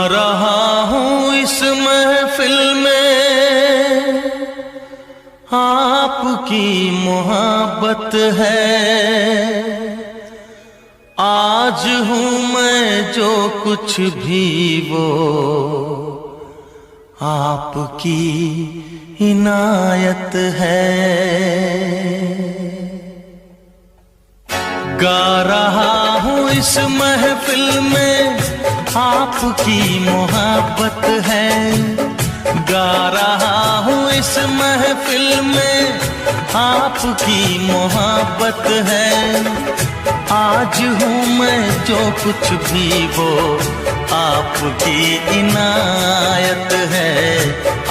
रहा हूँ इस महफिल में, आपकी मोहब्बत है। आज हूँ मैं जो कुछ भी वो आपकी इनायत है। गा रहा हूँ इस महफिल में, आपकी मोहब्बत है। गा रहा हूँ इस महफिल में, आपकी मोहब्बत है। आज हूँ मैं जो कुछ भी वो आपकी इनायत है,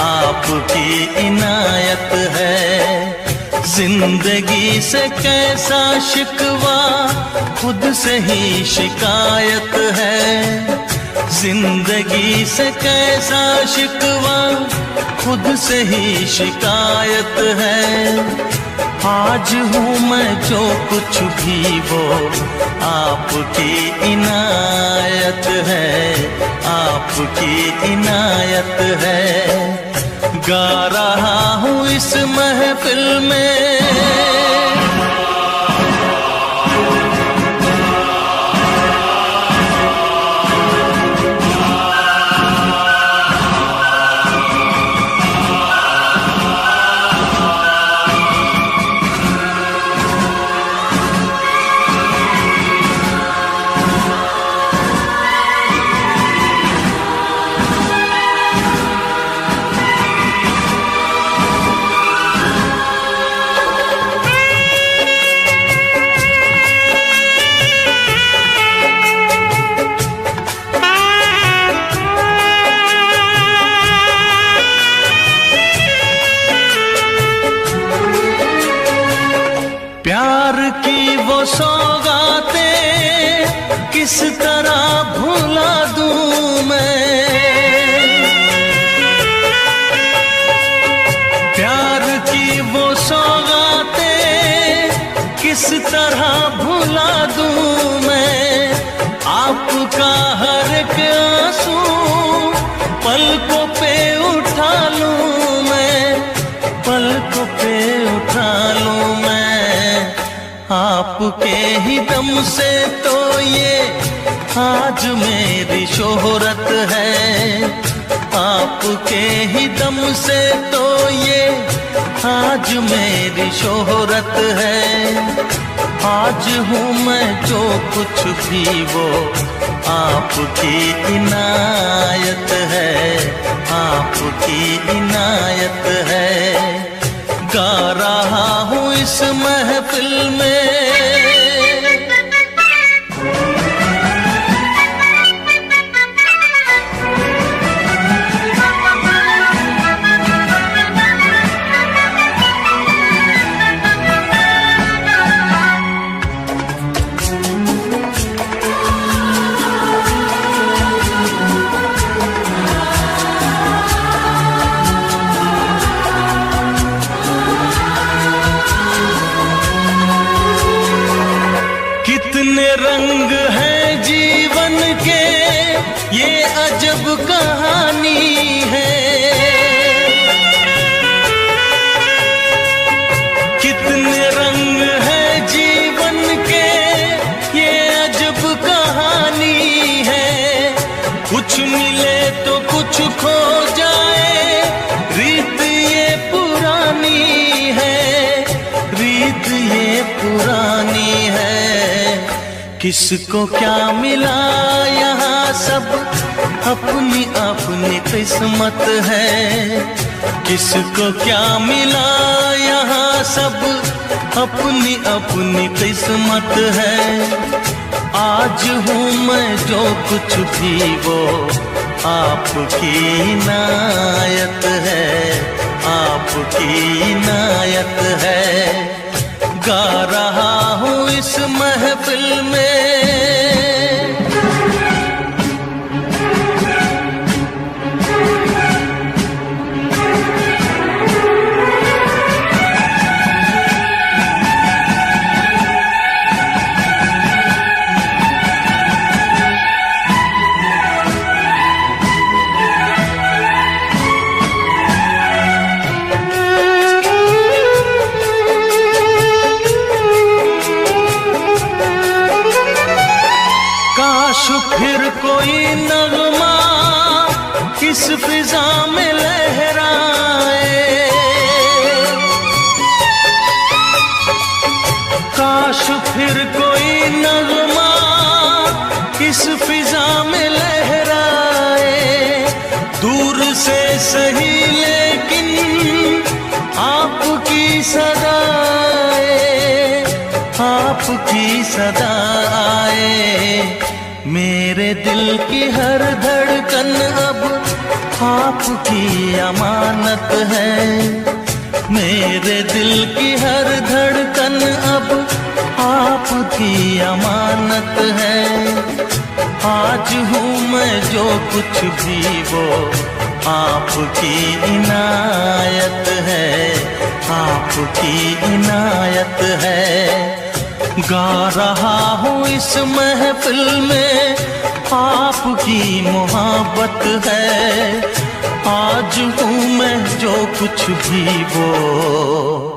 आपकी इनायत है। जिंदगी से कैसा शिकवा, खुद से ही शिकायत है। जिंदगी से कैसा शिकवा, खुद से ही शिकायत है। आज हूँ मैं जो कुछ भी वो आपकी इनायत है, आपकी इनायत है। गा रहा हूँ इस महफिल में। प्यार की वो सौगातें किस तरह भुला दूं मैं। प्यार की वो सौगातें किस तरह भुला दूं मैं। आपका हर एक आंसू पलकों पे उठा लूं मैं, पलकों पे उठा लूं मैं। आपके ही दम से तो ये आज मेरी शोहरत है। आपके ही दम से तो ये आज मेरी शोहरत है। आज हूँ मैं जो कुछ भी वो आपकी इनायत है, आपकी इनायत है। गा रहा हूँ इस महफिल में। कितने रंग हैं जीवन के, ये अजब कहानी है। कितने रंग हैं जीवन के, ये अजब कहानी है। कुछ मिले तो कुछ खो जाए, रीत ये पुरानी है, रीत ये पुरानी है। किसको क्या मिला यहाँ सब अपनी अपनी किस्मत है। किसको क्या मिला यहाँ सब अपनी अपनी किस्मत है। आज हूँ मैं जो कुछ भी वो आपकी इनायत है, आपकी इनायत है। गा रहा हूँ इस महफिल में। कोई नगमा किस फिजा में लहराए, काश फिर कोई नगमा किस फिजा में लहराए, दूर से सही लेकिन आपकी सदाए, आपकी सदा आए। मेरे दिल की हर धड़कन अब आपकी अमानत है, मेरे दिल की हर धड़कन अब आपकी अमानत है। आज हूँ मैं जो कुछ भी वो आपकी इनायत है, आपकी इनायत है। गा रहा हूँ इस महफिल में आपकी मोहब्बत है, आज हूँ मैं जो कुछ भी वो।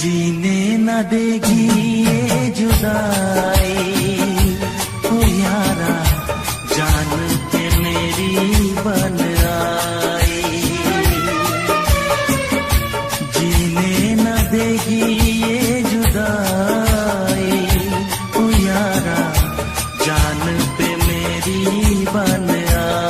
जीने न देगी ये जुदाई, ओ यारा जान के मेरी बन आई। जीने न देगी ये जुदाई, ओ यारा जान पे मेरी बन आई।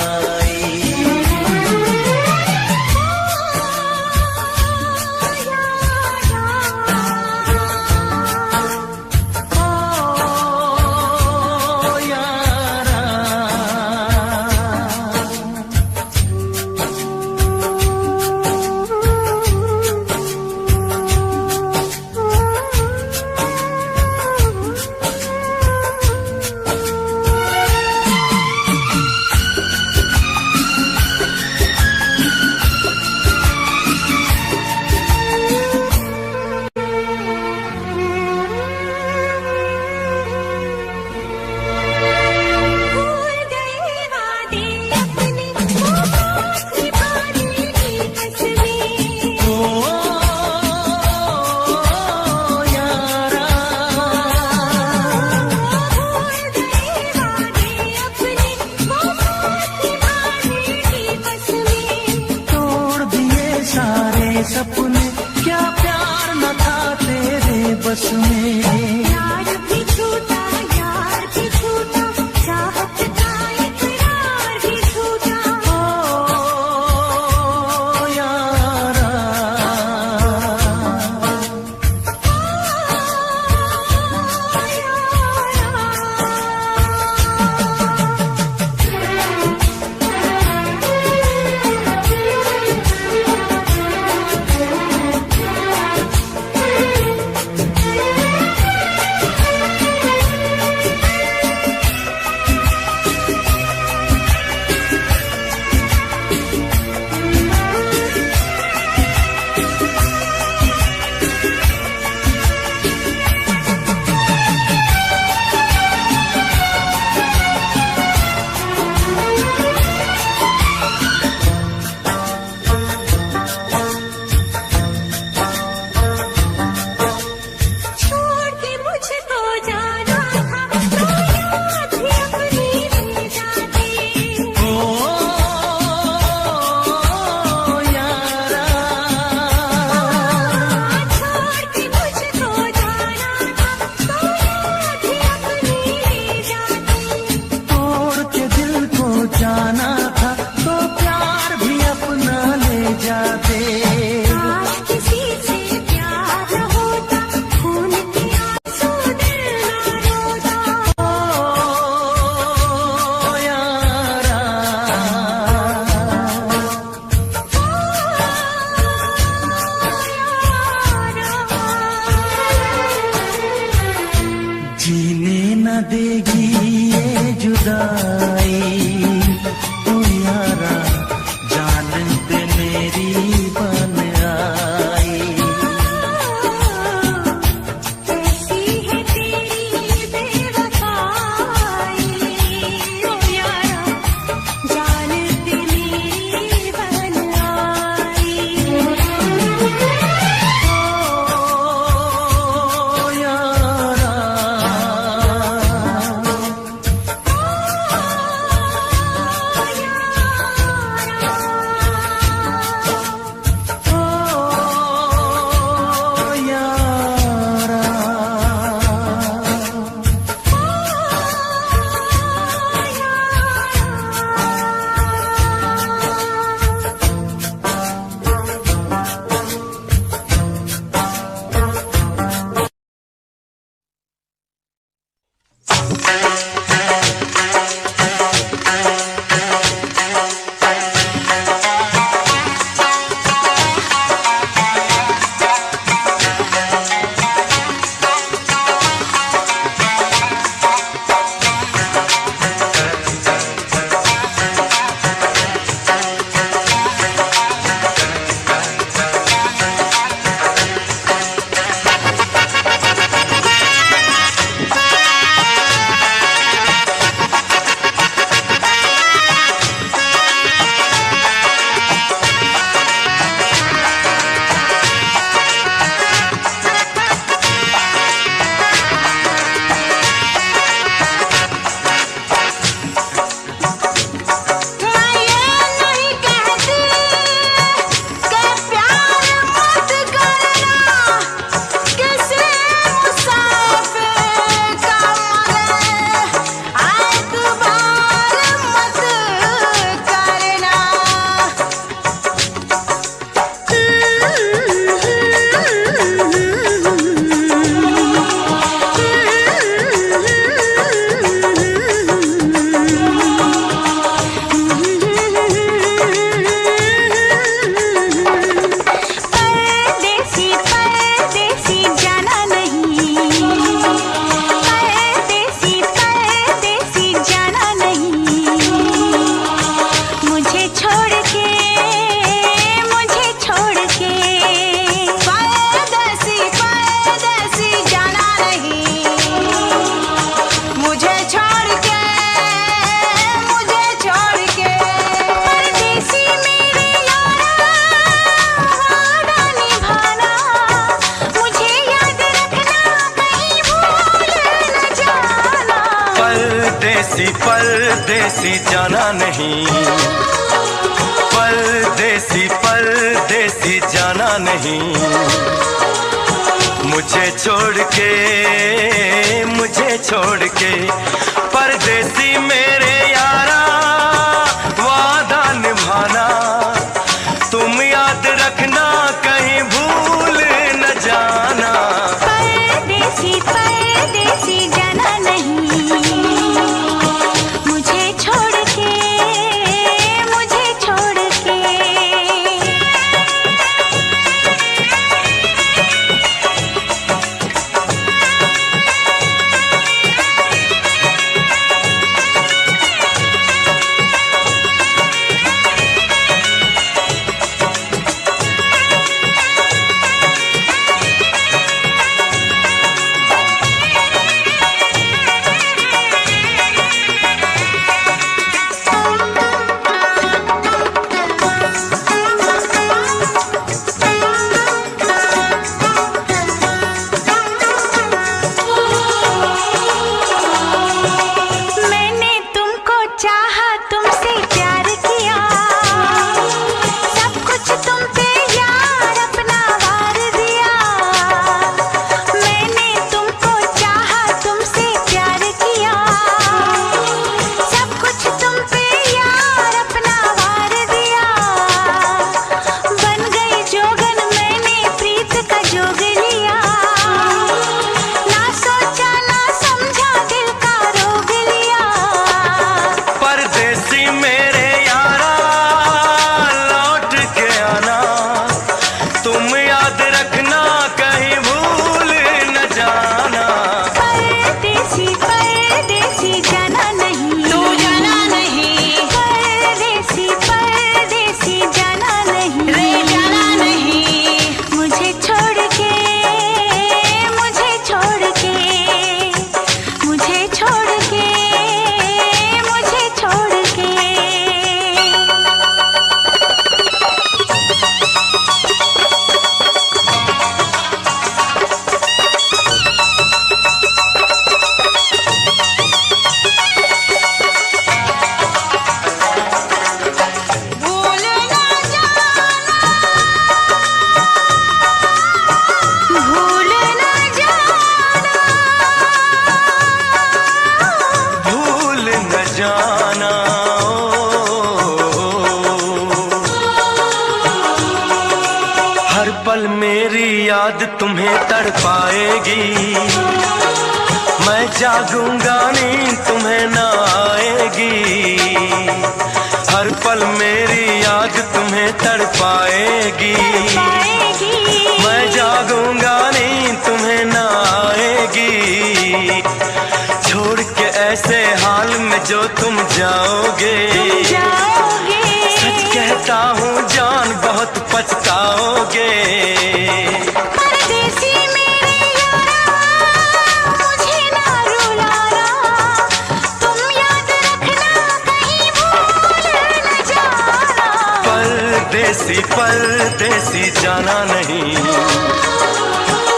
कटेगी ये जुदाई, ओ यारा जान दे मेरी बन आई। कैसी है तेरी बेवफाई, ओ यारा जान दे मेरी बन आई। परदेसी जाना नहीं, परदेसी परदेसी जाना नहीं, मुझे छोड़ के परदेसी मेरे यारा वादा निभाना, तुम याद रखना कहीं भूल न जाना। परदेसी परदेसी जाना नहीं, मुझे छोड़ के तुम्हें तड़पाएगी। मैं जागूंगा नींद तुम्हें ना आएगी। हर पल मेरी याद तुम्हें तड़पाएगी। मैं जागूंगा नींद तुम्हें ना आएगी। छोड़ के ऐसे हाल में जो तुम जाओगे, सच कहता हूँ जान बहुत पछताओगे। परदेसी मेरे यारा, मुझे ना रुलाना, तुम याद रखना कहीं भूल न जाना। परदेसी परदेसी जाना नहीं,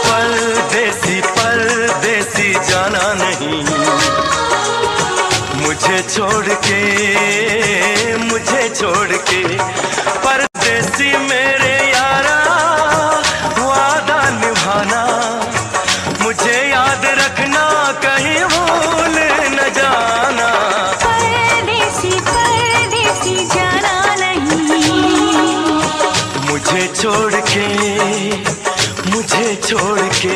परदेसी परदेसी जाना नहीं। मुझे छोड़ के, मुझे छोड़ के परदेसी मेरे यारा, वादा निभाना, मुझे याद रखना कहीं भूल न जाना। परदेसी परदेसी जाना नहीं, मुझे छोड़ के, मुझे छोड़ के।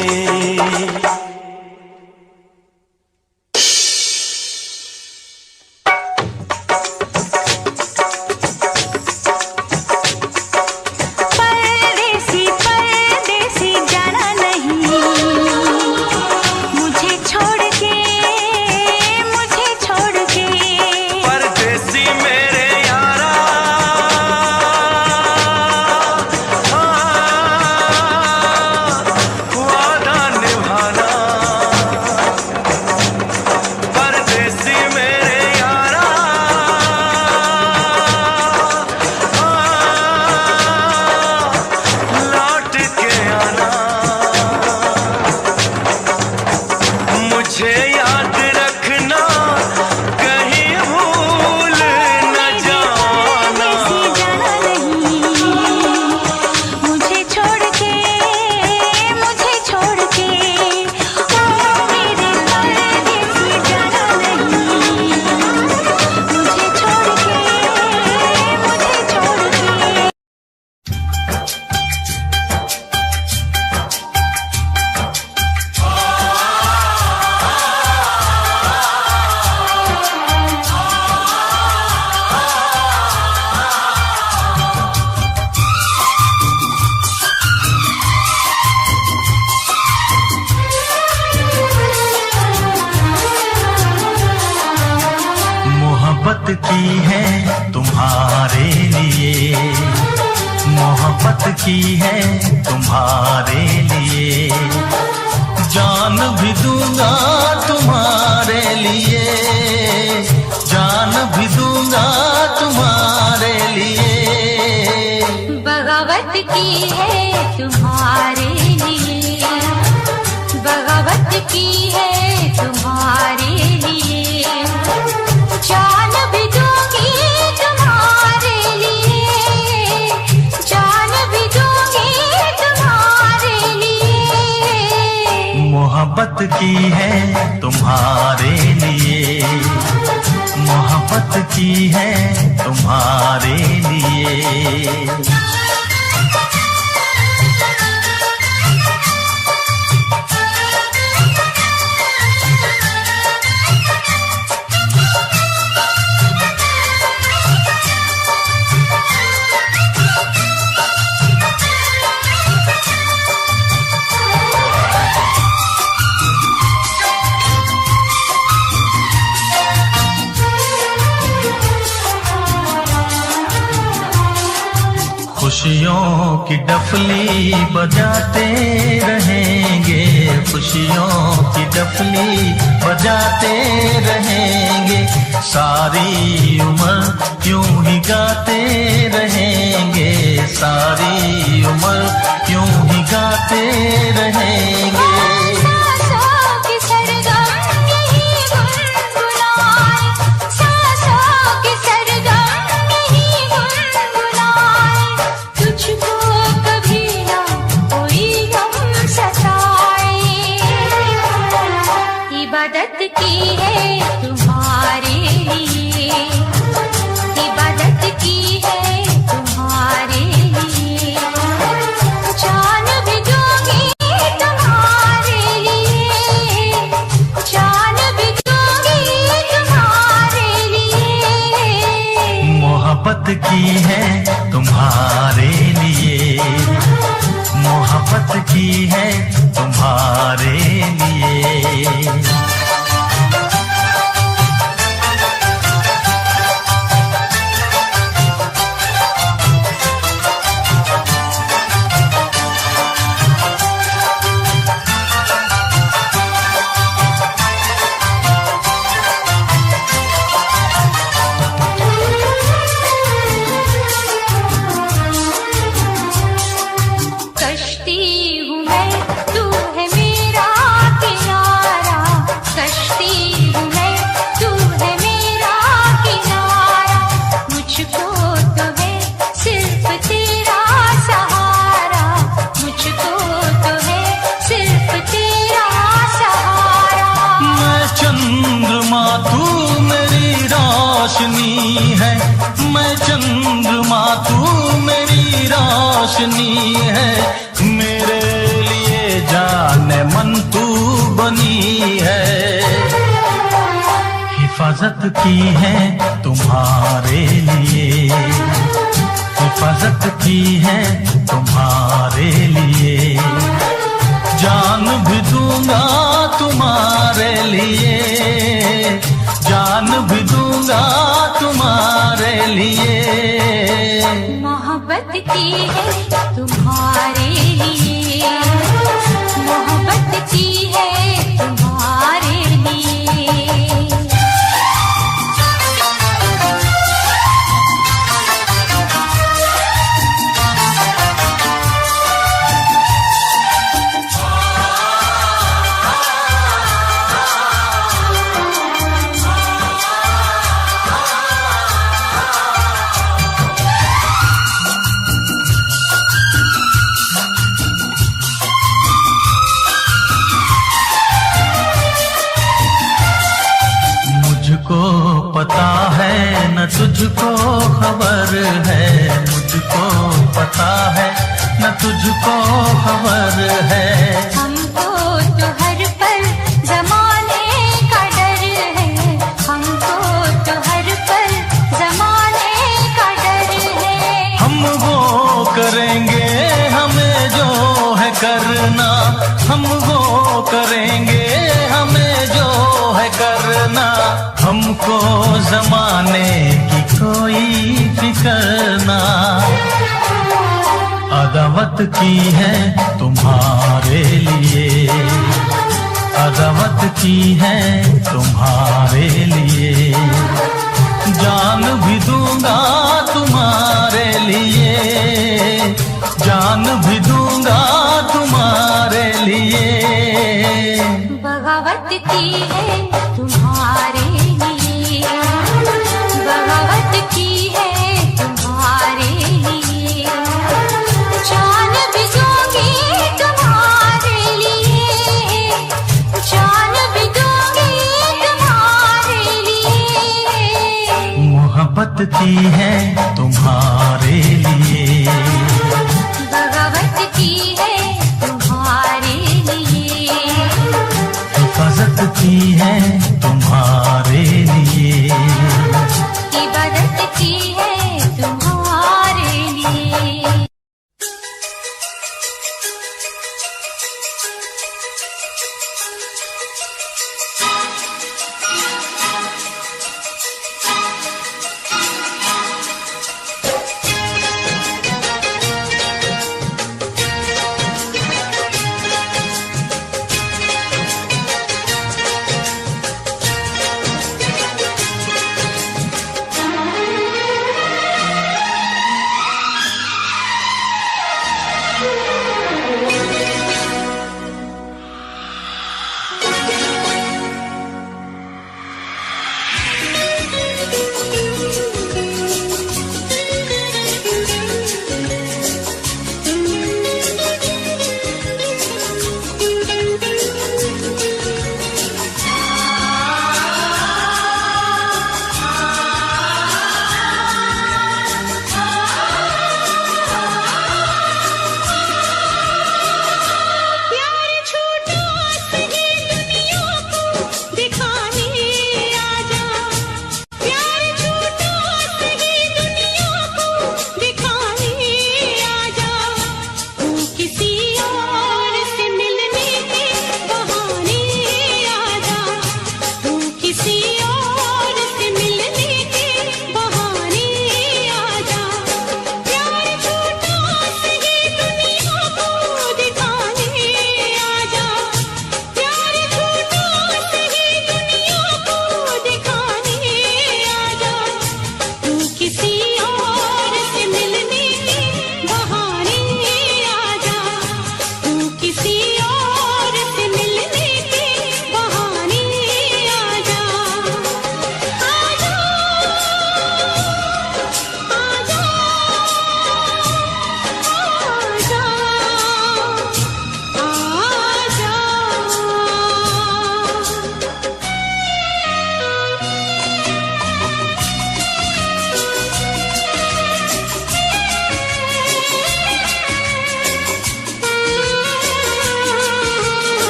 मोहब्बत की है तुम्हारे लिए, मोहब्बत की है तुम्हारे लिए। जान भी दूंगा तुम्हारे लिए, जान भी दूंगा तुम्हारे लिए। बगावत की है तुम्हारे लिए, बगावत की है तुम्हारे लिए। जान भी दूंगी तुम्हारे लिए, जान भी दूंगी तुम्हारे लिए। मोहब्बत की है तुम्हारे लिए, मोहब्बत की है तुम्हारे लिए। खुशियों की डफली बजाते रहेंगे, खुशियों की डफली बजाते रहेंगे। सारी उम्र यूं ही गाते रहेंगे, सारी उम्र यूं ही गाते रहेंगे। इबादत की है तुम्हारे लिए, इबादत की है तुम्हारे लिए। जान भी दूंगी की है तुम्हारे लिए, मोहब्बत की है तुम्हारे लिए। मैं चंद्रमा तू मेरी रोशनी है, मेरे लिए जाने मन तू बनी है। हिफाजत की है तुम्हारे लिए, हिफाजत की है तुम्हारे लिए, जान भी दूंगा तुम्हारे लिए, जान भी दूंगा तुम्हारे लिए। मोहब्बत की है तुम्हारे लिए, मोहब्बत की है तुम्हारे लिए। पता है न तुझको खबर है, मुझको पता है न तुझको खबर है। हमको तो हर पल जमाने का डर है, हमको तो हर पल जमाने का डर है। हम वो करेंगे हमें जो है करना, हम वो करेंगे हमें जो है करना। हमको जमाने की कोई फिक्र ना, अदावत की है तुम्हारे लिए, अदावत की है तुम्हारे लिए, जान भी दूंगा तुम्हारे लिए, जान भी दूंगा तुम्हारे लिए। बगावत की है तुम्हारे लिए, बगावत की है तुम्हारे लिए, जान भी दूंगी तुम्हारे लिए, जान भी दूंगी तुम्हारे लिए। मोहब्बत की है तुम्हारे लिए, बगावत की है तुम्हारे लिए, हिफाजत की है तुम्हारे लिए, इबादत की है तुम्हारे लिए।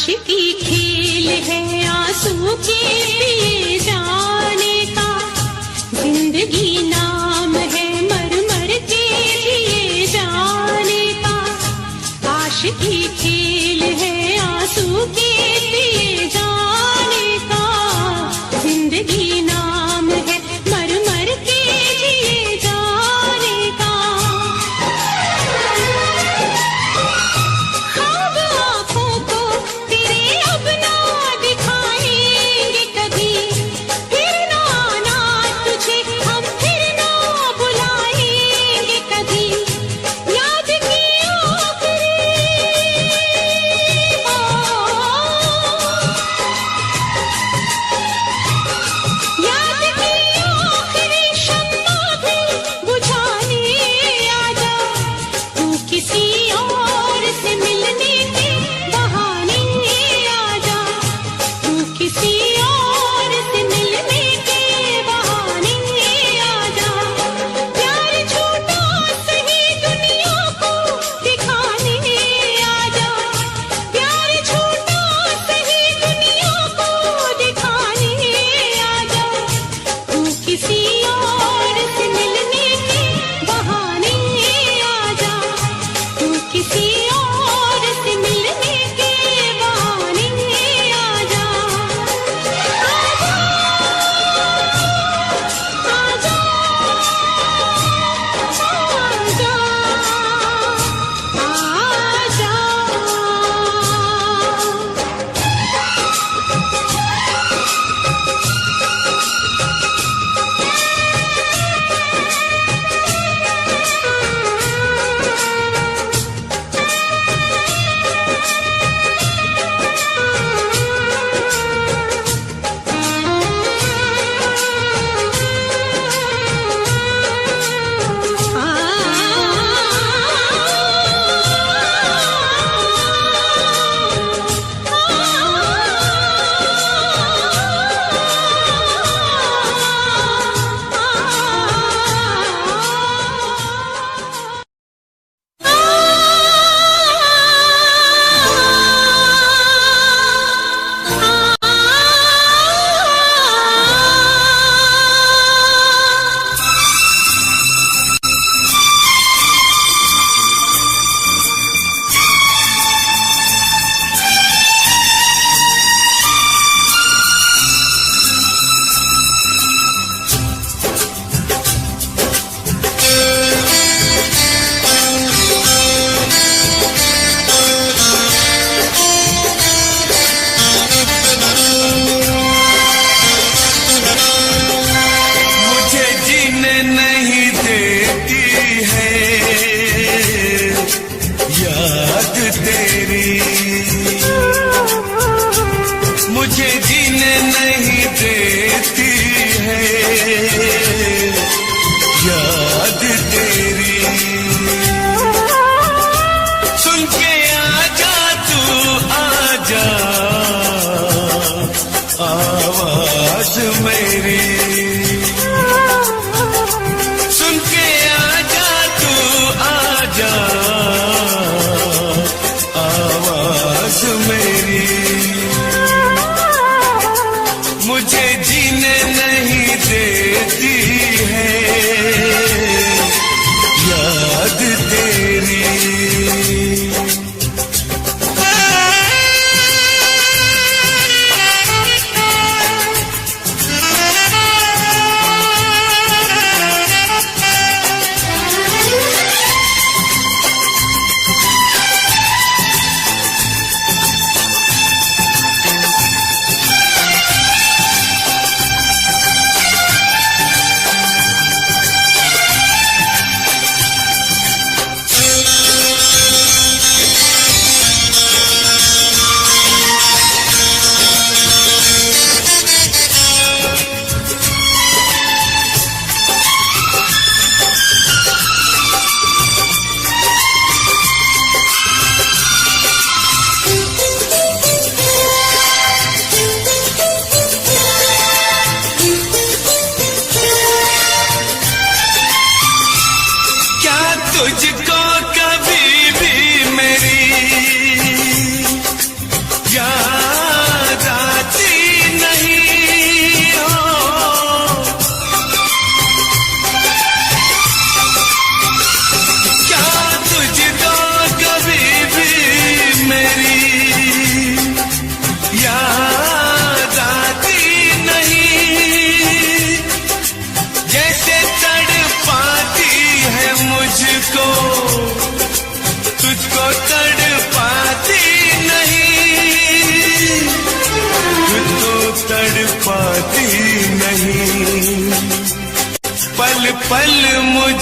आशिकी खेल है आंसू के पिए जाने का, जिंदगी नाम है मर मर के जिए जाने का। आशिकी खेल है आंसू के पिए जाने का, जिंदगी नाम है मर मर के जिए जाने का। ख्वाब आँखों को तेरे अब ना दिखाएंगे कभी, फिर ना आना तुझे हम फिर ना बुलाएंगे कभी। याद की आखिरी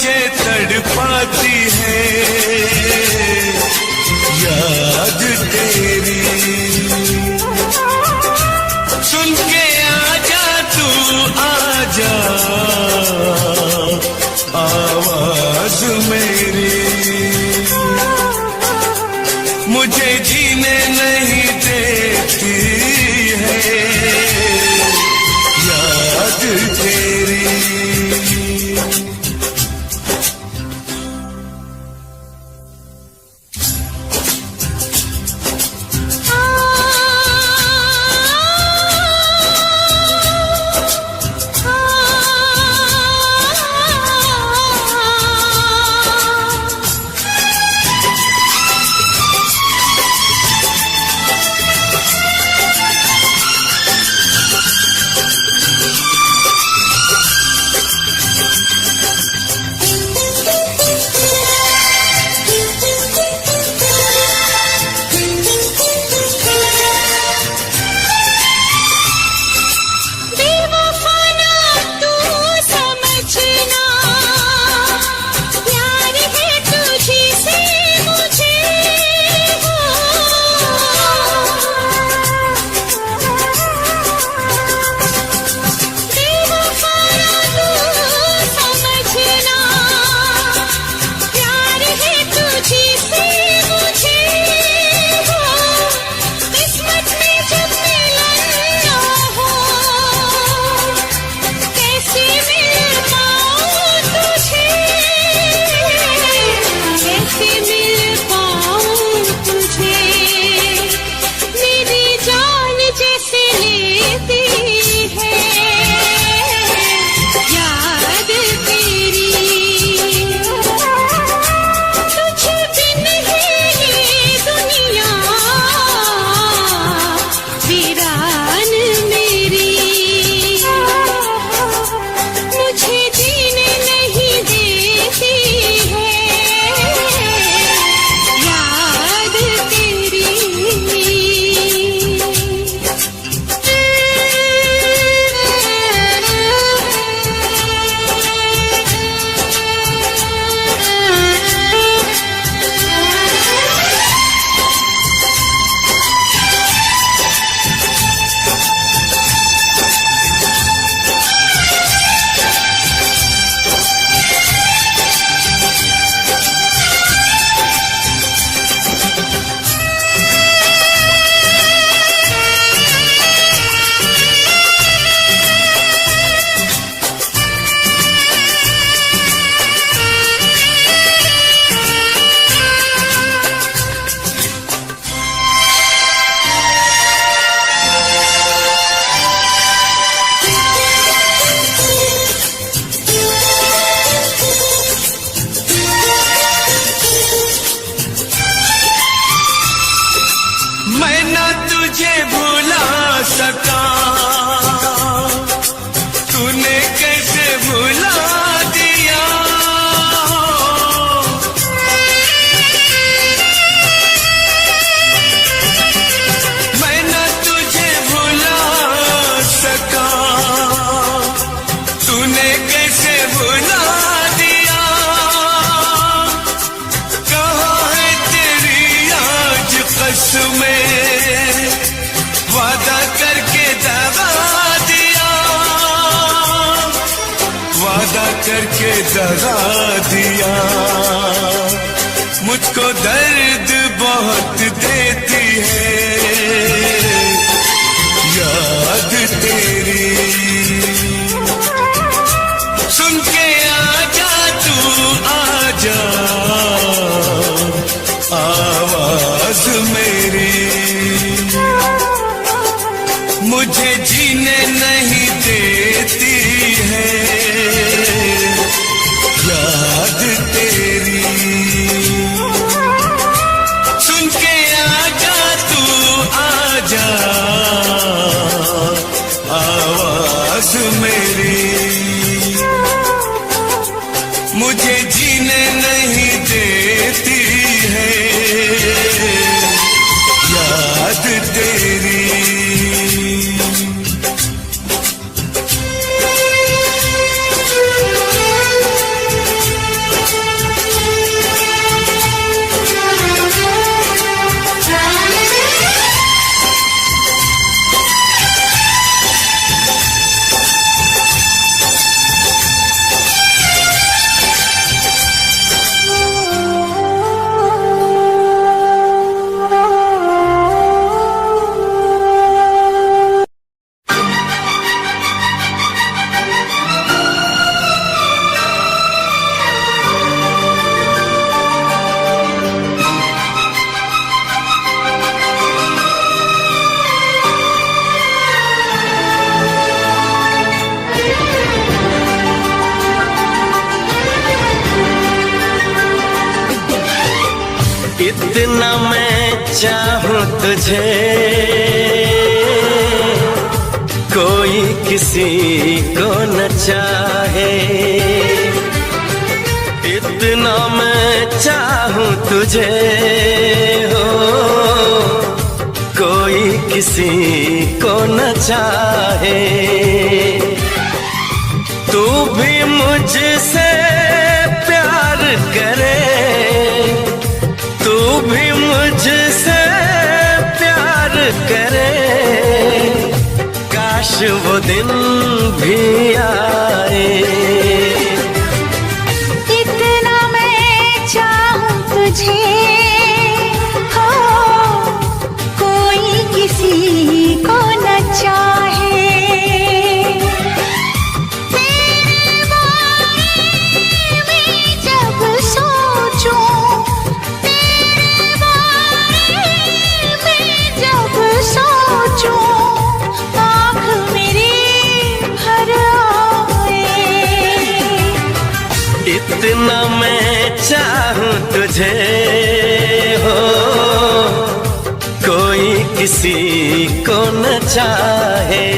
मुझे तड़पाती है याद तेरी। सुन के आजा तू आजा आवाज मेरी, मुझे जीने नहीं देती है याद तेरी। तूने कैसे भुला दिया, मैं न तुझे भुला सका, तूने कैसे भुला दिया। कहाँ है तेरी आज कसमें, वादा करके दगा दिया, वादा करके दगा दिया। मुझको दर्द बहुत देती है याद तेरी। सुन के आजा तू आजा आवाज मेरी, मुझे जीने नहीं देती है याद तेरी। सुन के आजा तू आजा आवाज मेरी, मुझे जीने नहीं देती है इतना मैं चाहूं तुझे कोई किसी को न चाहे, इतना मैं चाहूं तुझे हो कोई किसी को न चाहे। तू भी मुझसे प्यार करे, तू भी मुझसे प्यार करे, काश वो दिन भी आए। इतना मैं चाहूं तुझे हो कोई किसी को न चाहे। तेरे बारे में जब सोचूं, तेरे बारे में जब सोचूं, आँख मेरी भर आए। इतना मैं चाहूं तुझे हो कोई किसी को न चाहे।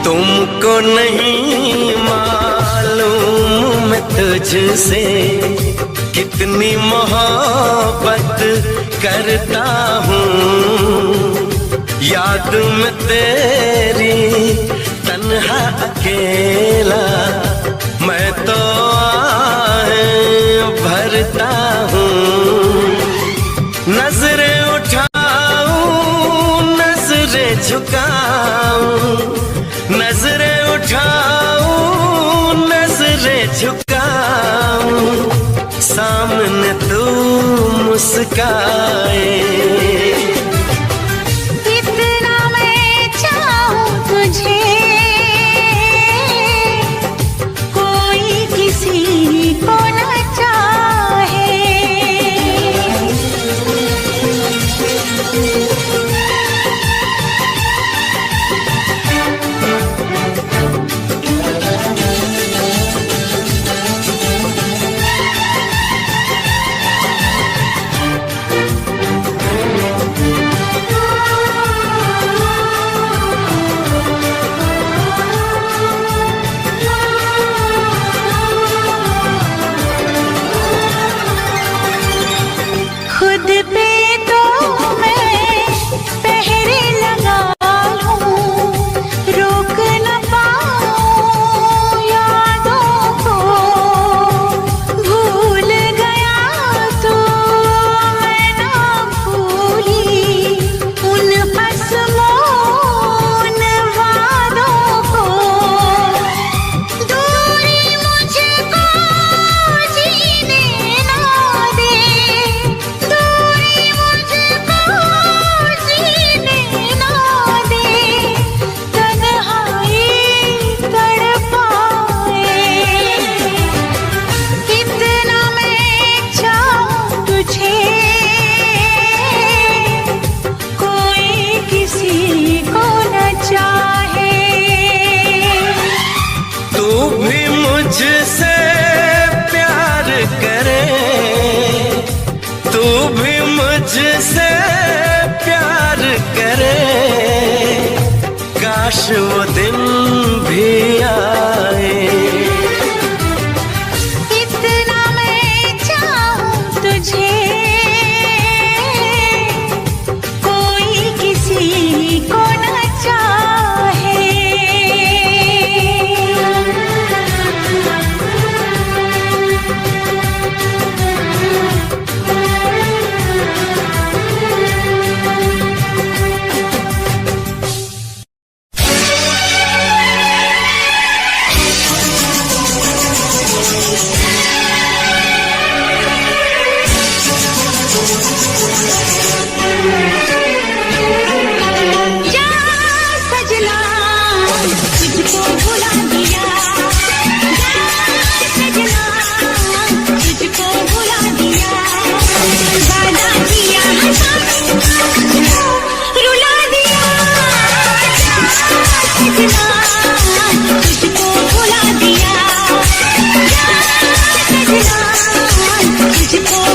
तुमको नहीं मालूम मैं तुझसे कितनी मोहब्बत करता हूँ। याद में तेरी तन्हा अकेला मैं तो आहें भरता हूँ। नजरें उठाऊं नजरें झुकाऊं, नजरें उठाऊं नजरें झुकाऊं, सामने तू मुस्काए। इतना मैं चाहूं तुझे कोई किसी को न चाहे। खुद पे तो मैं पहरे लगा लूं, रोक न पाऊं यादों को। भूल गया तो मैं ना भूली उन असमोन वादों को। दूरी मुझको जीने ना दे, दूरी मुझको जीने ना दे, तन्हाई तड़पाए। कितना मैं चाहूं तुझे कोई किसी को न चाहे। तू भी मुझसे प्यार करे, तू भी मुझसे प्यार करे, काश वो दिन भी आए। इतना मैं चाहूं तुझे कोई किसी को न चाहे।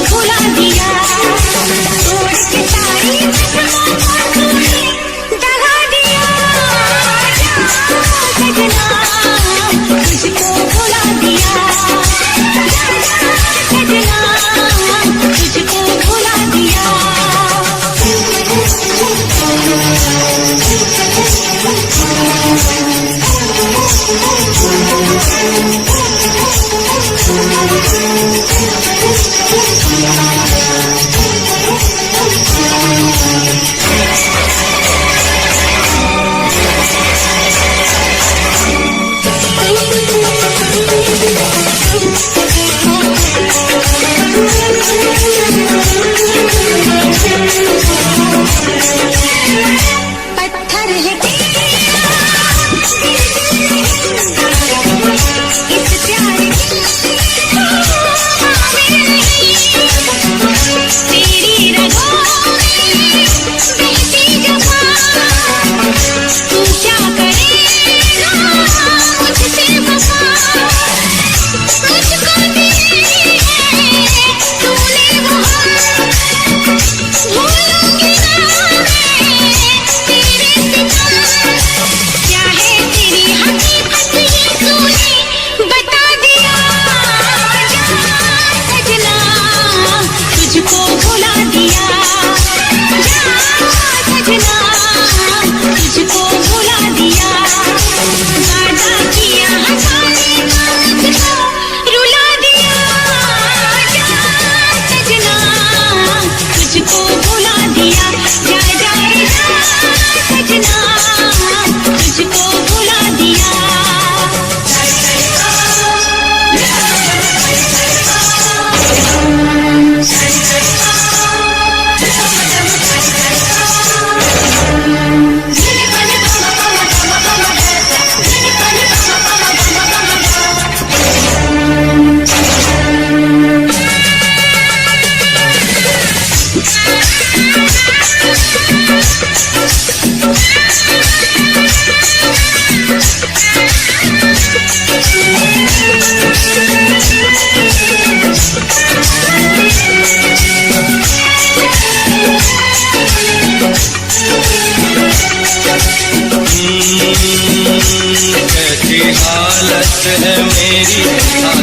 भुला दिया, सोच के सारी कसमों को तूने दगा दिया। सजना तुझको भुला दिया, सजना तुझको भुला दिया। पत्थर है इस प्यार तेरी रगों में बहती जवां, तू क्या करेगा मुझसे वफा, मुझको दी है तूने वहाँ, भूलूंगी ना मैं तेरे सिवा। क्या है तेरी हकीकत ये तूने बता दिया, सजना तुझको भुला दिया, सजना तुझको भुला दिया। वादा किया हंसाने का मुझको रुला दिया, सजना तुझको भुला दिया। जा जा रे जा सजना तुझको भुला दिया। कैसी हालत है मेरी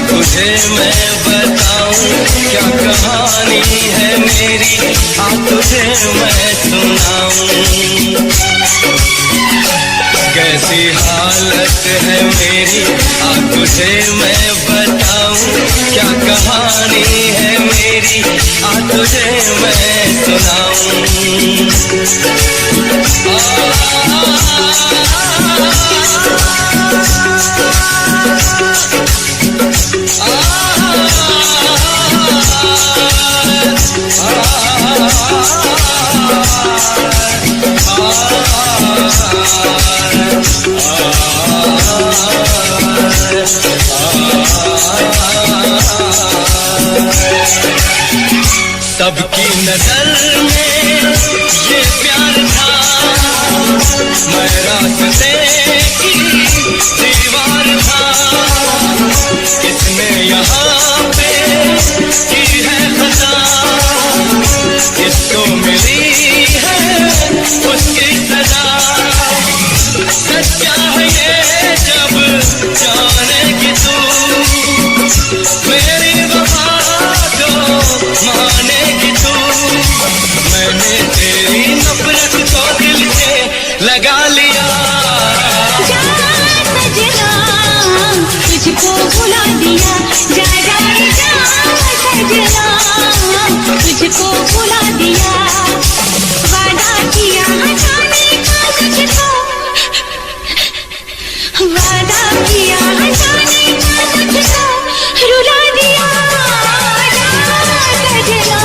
तुझे मैं बताऊं, क्या कहानी है मेरी तुझे मैं सुनाऊं। कैसी हालत है मेरी तुझे मैं बताऊं, क्या कहानी है मेरी तुझे मैं सुनाऊं। सबकी नजर में ये प्यार था, मैं रास्ते की दीवार था, इसने यहाँ पे की है खता, इसको मिली है उसकी सजा। सच्चा है ये जब जानेगी तू, मेरी वफा को मानेगी तू। मैंने तेरी नफरत को दिल से लगा लिया, सजना तुझको भुला दिया। जा जा रे जा सजना तुझको भुला दिया। वादा किया हंसाने का मुझको, वादा किया हंसाने का मुझको रुला दिया। सजना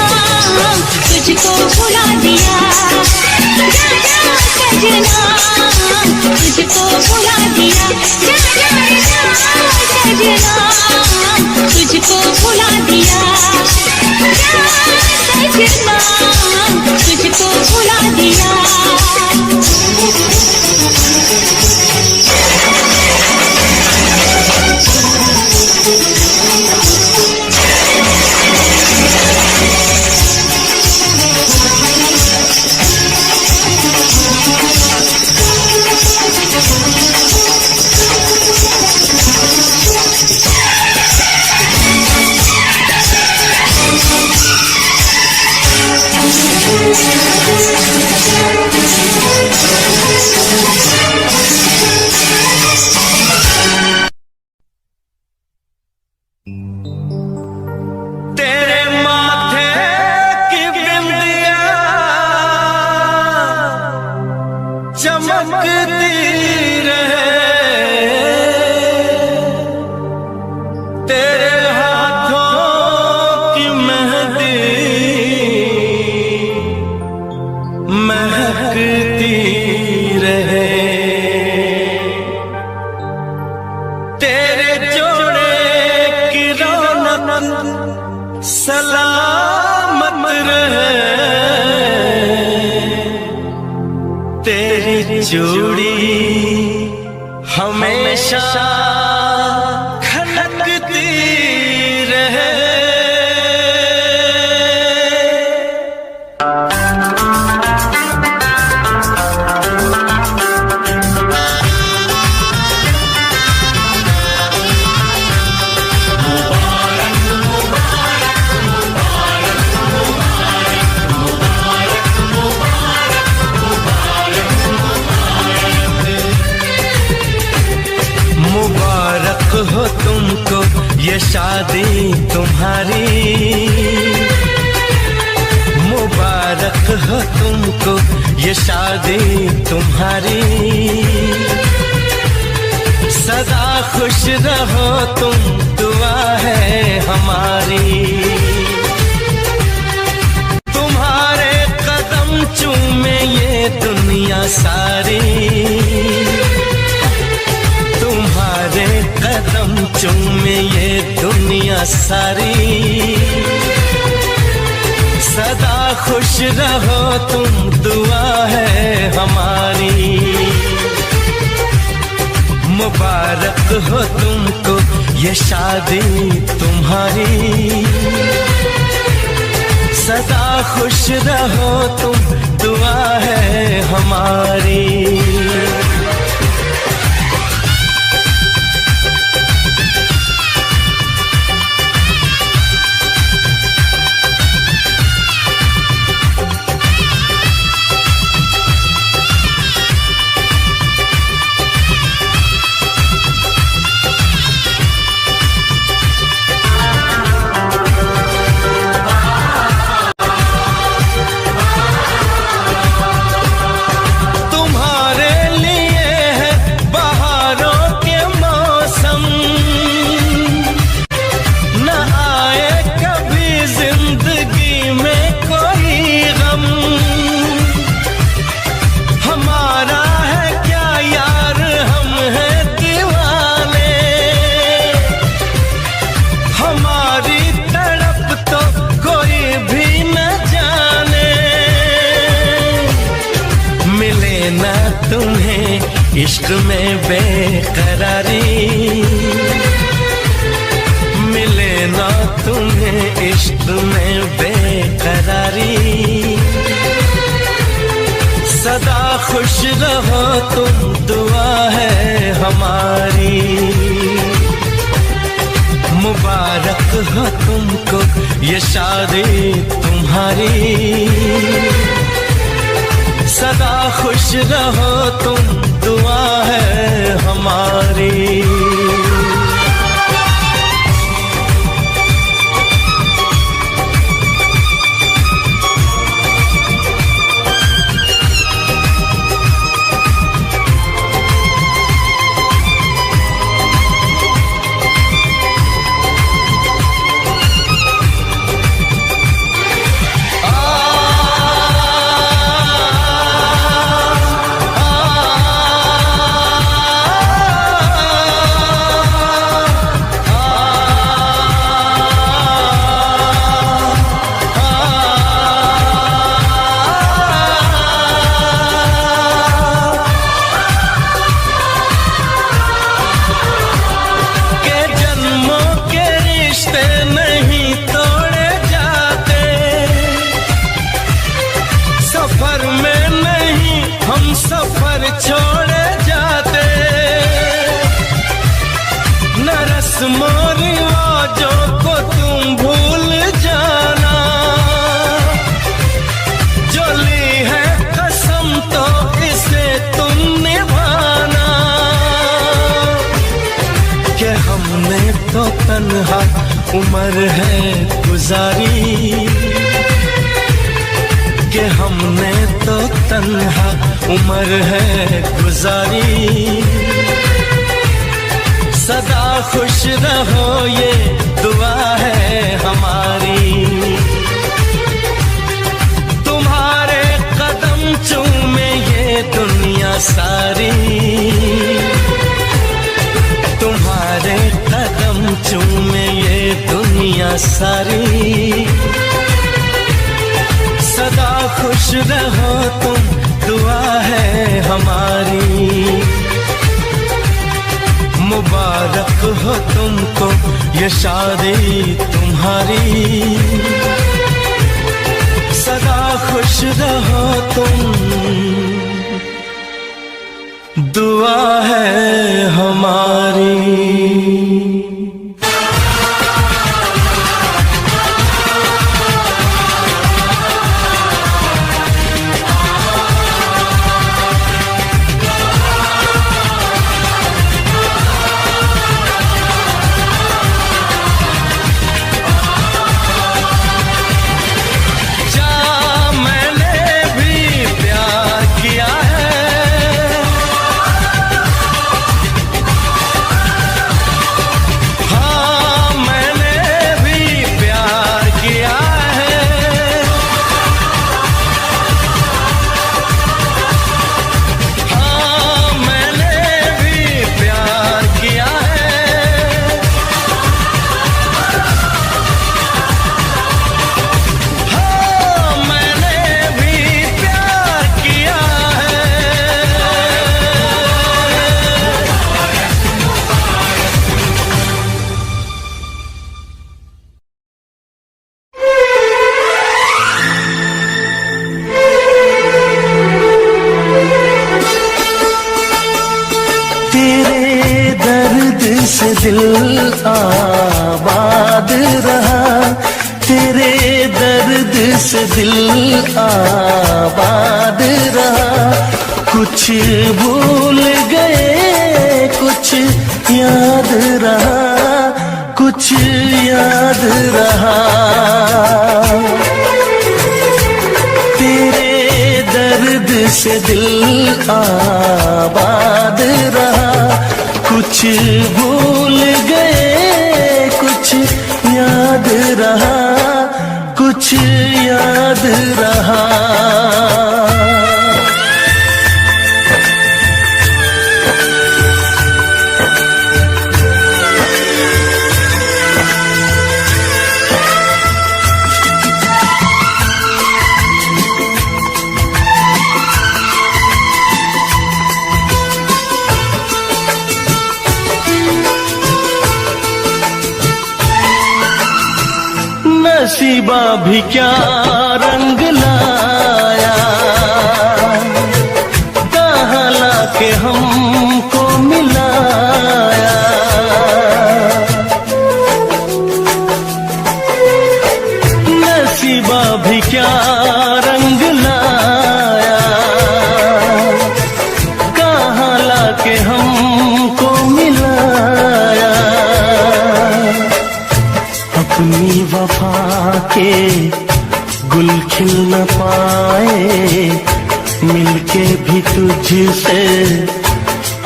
तुझको भुला दिया, सजना तुझको भुला दिया। सजना तुझको भुला दिया, सजना तुझको भुला दिया। चूड़ी हमेशा खनकती रहे। मुबारक हो तुमको ये शादी तुम्हारी, मुबारक हो तुमको ये शादी तुम्हारी। सदा खुश रहो तुम, दुआ है हमारी। तुम्हारे कदम चूमे ये दुनिया सारी, तुम्हारे कदम चूमे ये दुनिया सारी। सदा खुश रहो तुम, दुआ है हमारी। मुबारक हो तुमको ये शादी तुम्हारी, सदा खुश रहो तुम, दुआ है हमारी। तुम्हें इश्क में बेकरारी, मिले ना तुम्हें इश्क में बेकरारी। सदा खुश रहो तुम, दुआ है हमारी। मुबारक हो तुमको ये शादी तुम्हारी, सदा खुश रहो तुम, दुआ है हमारी। सफर छोड़े जाते न रस्मों रिवाजों को तुम भूल जाना, जो ली है कसम तो इसे तुम निभाना। कि हमने तो तन्हा उम्र है गुजारी, कि हमने तो तन्हा उम्र है गुजारी। सदा खुश रहो ये दुआ है हमारी। तुम्हारे कदम चूमे ये दुनिया सारी, तुम्हारे कदम चूमे ये दुनिया सारी। सदा खुश रहो तुम, दुआ है हमारी, मुबारक हो तुमको ये शादी तुम्हारी, सदा खुश रहो तुम, दुआ है हमारी। से दिल आबाद रहा, तेरे दर्द से दिल आबाद रहा, कुछ भूल गए कुछ याद रहा, कुछ याद रहा, तेरे दर्द से दिल आबाद रहा, कुछ भूल गए कुछ याद रहा, कुछ याद रहा। नसीबा भी क्या रंग लाया, कहाँ लाके हमको मिलाया, नसीबा भी क्या रंग लाया, कहाँ लाके हमको मिलाया, अपनी वफा के गुल खिल न पाए, मिलके भी तुझसे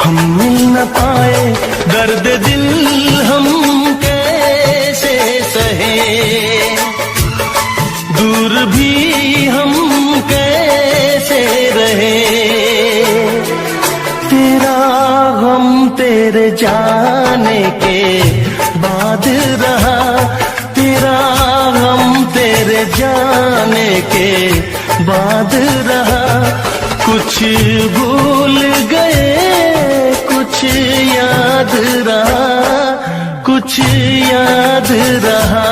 हम मिल न पाए, दर्द दिल हम कैसे सहे, दूर भी हम कैसे रहे, तेरा गम तेरे जाने के बाद रहा, तेरा गम तेरे जाने के बाद रहा, कुछ भूल गए कुछ याद रहा, कुछ याद रहा।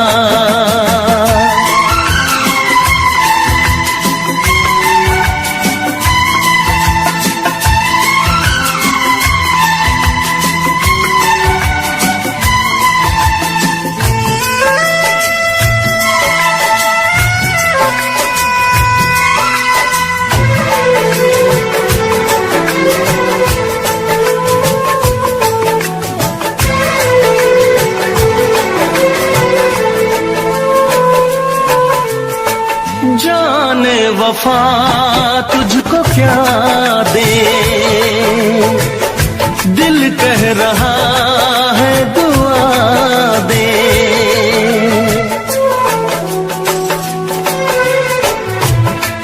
जाने वफा तुझको क्या दे, दिल कह रहा है दुआ दे,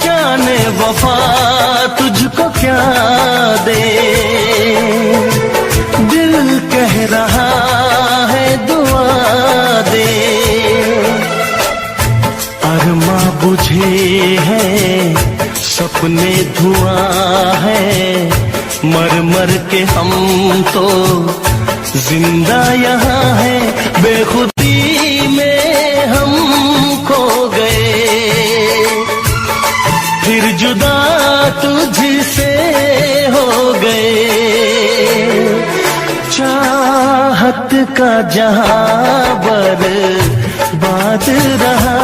जाने वफा तुझको क्या दे, दिल कह रहा है दुआ दे, अरमा तुझे है सपने धुआं है, मर मर के हम तो जिंदा यहाँ है, बेखुदी में हम खो गए, फिर जुदा तुझसे हो गए। चाहत का जहां बर्बाद रहा,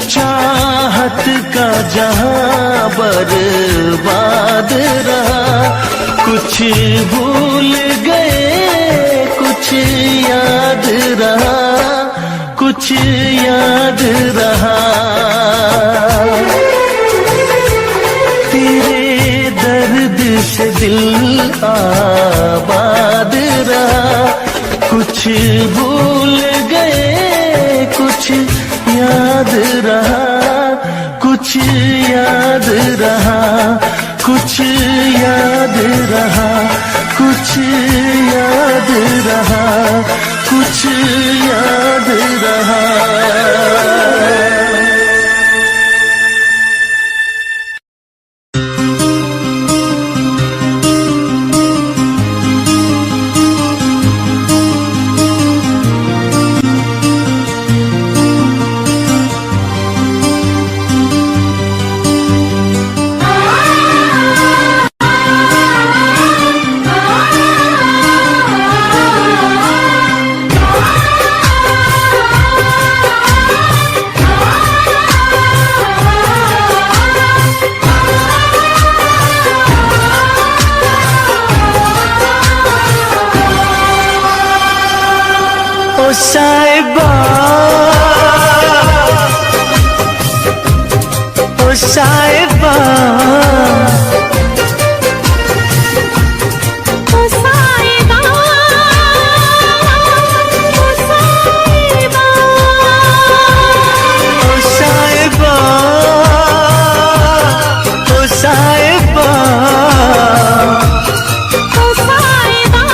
चाहत का जहां बर्बाद रहा, कुछ भूल गए कुछ याद रहा, कुछ याद रहा। तेरे दर्द से दिल आबाद रहा, कुछ भूल गए कुछ याद रहा, कुछ याद रहा, कुछ याद रहा, कुछ याद रहा, कुछ याद रहा। ओ साहिबा, ओ साहिबा, ओ साहिबा, ओ साहिबा, ओ साहिबा, ओ साहिबा, ओ साहिबा,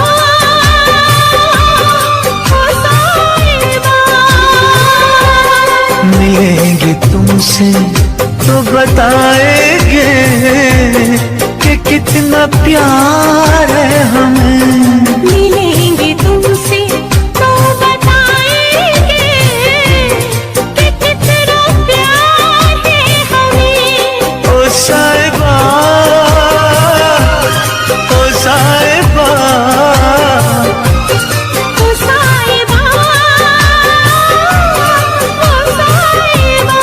ओ साहिबा। मिलेंगे तुमसे तो बताएंगे कि कितना प्यार है हमें। मिलेंगे तुमसे तो बताएंगे कि कितना प्यार है हमें। ओ साहिबा, ओ साहिबा, ओ साहिबा, ओ साहिबा।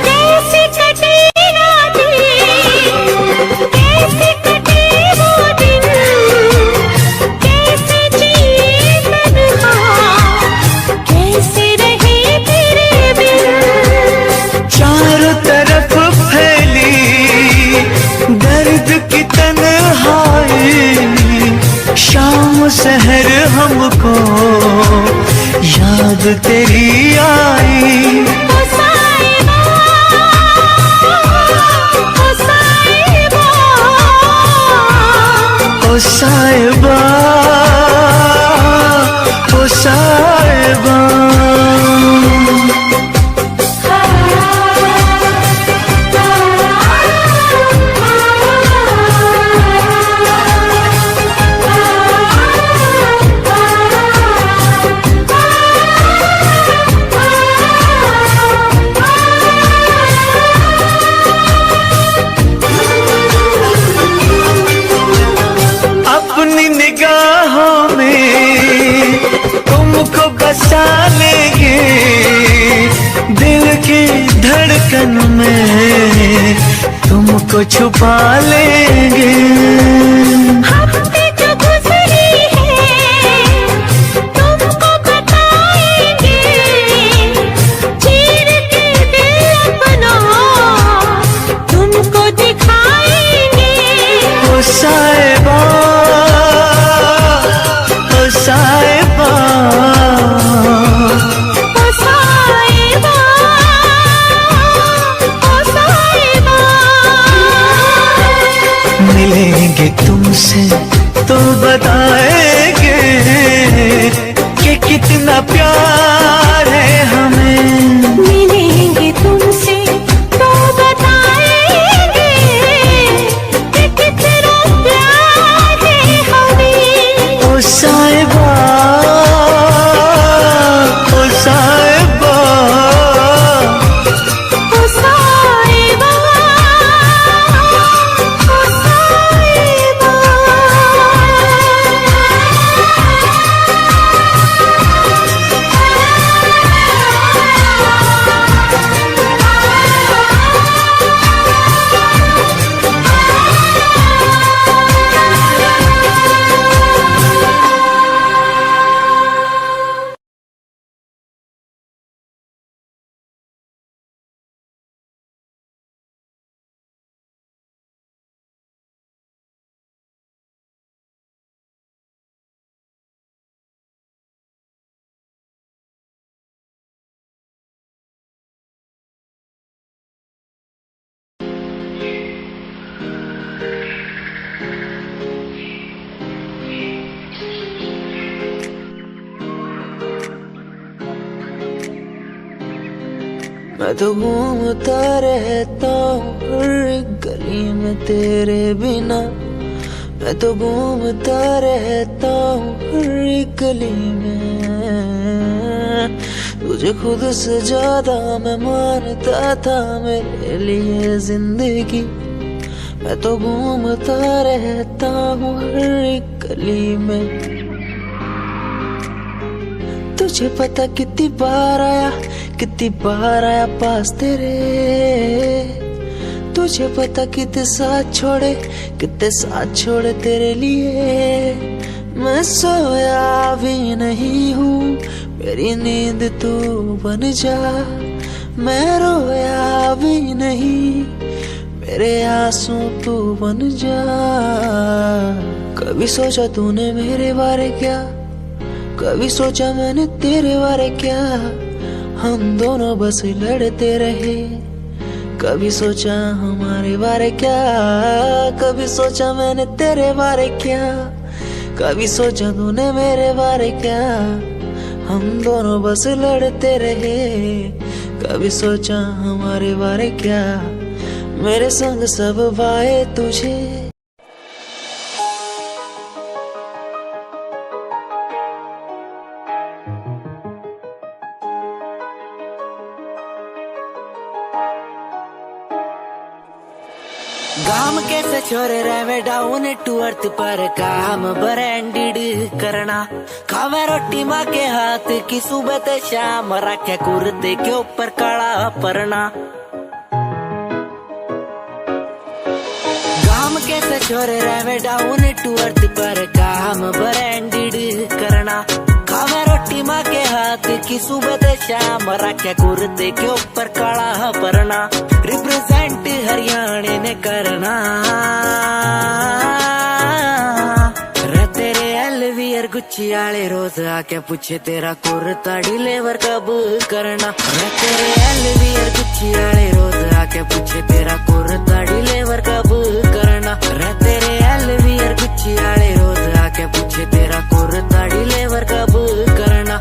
कैसे कटे रातें, कैसे कटे वो दिन, कैसे जिए तन्हा, कैसे रहे तेरे बिन। चारों तरफ फैली दर्द की तन्हाई, शाम सहर हमको याद तेरी आई। ओ साहिबा, ओ साहिबा, ओ साहिबा, ओ साहिबा। अपनी निगाहों में तुमको बसा लेंगे, दिल की धड़कन में तुमको छुपा लेंगे। हफ्ते जो गुजरी है तुमको बताएंगे, चीर के दिल अपना तुमको दिखाएंगे। ओ साहिबा, तुमसे तो बताएंगे कि कितना प्यार है हमें। मिलेंगे तुमसे तो बताएंगे कि कितना प्यार है हमें। ओ साहिबा, ओ साहिबा, ओ साहिबा, ओ साहिबा। मैं तो घूमता रहता हूँ हर एक गली में तेरे बिना। मैं तो घूमता रहता हूँ हर एक गली में। तुझे खुद से ज्यादा मैं मानता था मेरे लिए जिंदगी। मैं तो घूमता रहता हूँ हर एक गली में। तुझे पता कितनी बार आया पास तेरे। तुझे पता कितने साथ छोड़े तेरे लिए। मैं सोया भी नहीं हूँ, मेरी नींद तू बन जा। मैं रोया भी नहीं, मेरे आंसू तू बन जा। कभी सोचा तूने मेरे बारे क्या, कभी सोचा मैंने तेरे बारे क्या। हम दोनों बस लड़ते रहे। कभी सोचा हमारे बारे क्या, कभी सोचा मैंने तेरे बारे क्या। कभी सोचा तूने मेरे बारे क्या। हम दोनों बस लड़ते रहे। कभी सोचा हमारे बारे क्या। मेरे संग सब वाए तुझे। काम कैसे छोरे रहे डाउन टू अर्थ पर काम ब्रांडेड करना। खावे रोटी माँ के हाथ की सुबह ते शाम, रखे कुर्ते के ऊपर काला परना। काम कैसे छोरे रहे डाउन टू अर्थ पर काम ब्रांडेड करना। खावे रोटी माँ के हाथ की सुबह ते शाम, रखे कुर्ते के ऊपर काला परना। रिप्रेजेंट हरियाणा ने करना। रे तेरे एलवीआर गुच्ची आले रोज आके पूछे तेरा कुर्ता डिलीवर कब करना। रे तेरे एलवीआर गुच्ची आले रोज आके पूछे तेरा कुर्ता डिलीवर कब करना। रे तेरे एलवीआर गुच्ची आले रोज आके पूछे तेरा कुर्ता डिलीवर कब करना।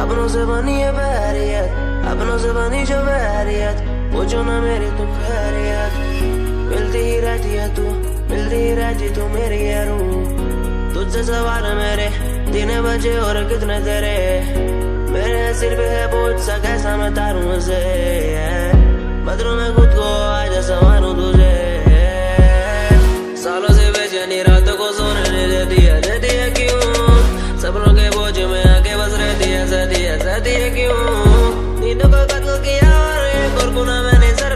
अपनों से बनी है बैरियत, अपनों से बनी जो बैरियत, पूछो ना मेरी तू खैरियत। मिलती ही रहती तू मेरी है रूह। तुझसे सवाल मेरे दिन बजे और कितने तेरे। मेरे सिर पे है बोझ सा कैसा मैं तारूं उसे। बदलूं मैं खुद को आज संवारूं तुझे। सालों से बेचैनी रात को सोने नहीं देती है क्यों। सपनों के बोझ में आके बस रहती है क्यों। नींदों को कत्ल किया और एक और गुनाह मैंने सर